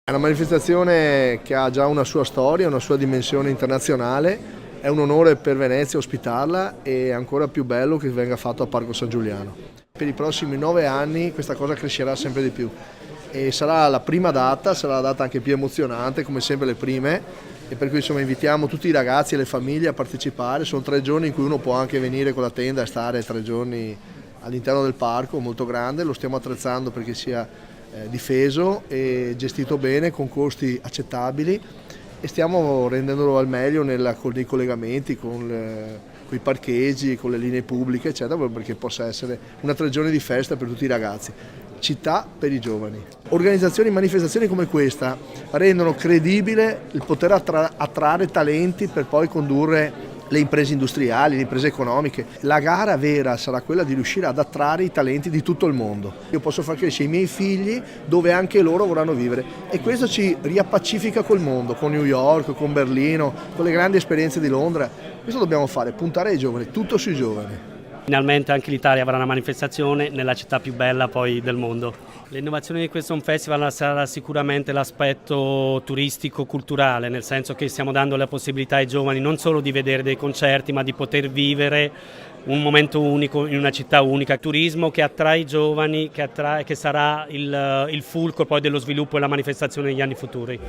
È una manifestazione che ha già una sua storia, una sua dimensione internazionale, è un onore per Venezia ospitarla e è ancora più bello che venga fatto a Parco San Giuliano. Per i prossimi 9 anni questa cosa crescerà sempre di più e sarà la prima data, sarà la data anche più emozionante come sempre le prime e per cui insomma invitiamo tutti i ragazzi e le famiglie a partecipare. Sono 3 giorni in cui uno può anche venire con la tenda e stare 3 giorni all'interno del parco molto grande, lo stiamo attrezzando perché sia difeso e gestito bene con costi accettabili e stiamo rendendolo al meglio con dei collegamenti con i parcheggi, con le linee pubbliche eccetera, perché possa essere una 3 giorni di festa per tutti i ragazzi. Città per i giovani. Organizzazioni e manifestazioni come questa rendono credibile il poter attrarre talenti per poi condurre le imprese industriali, le imprese economiche. La gara vera sarà quella di riuscire ad attrarre i talenti di tutto il mondo. Io posso far crescere i miei figli dove anche loro vorranno vivere e questo ci riappacifica col mondo, con New York, con Berlino, con le grandi esperienze di Londra. Questo dobbiamo fare, puntare ai giovani, tutto sui giovani. Finalmente anche l'Italia avrà una manifestazione nella città più bella poi del mondo. L'innovazione di questo festival sarà sicuramente l'aspetto turistico-culturale, nel senso che stiamo dando la possibilità ai giovani non solo di vedere dei concerti, ma di poter vivere un momento unico in una città unica. Turismo che attrae i giovani, che sarà il fulcro poi dello sviluppo e la manifestazione negli anni futuri.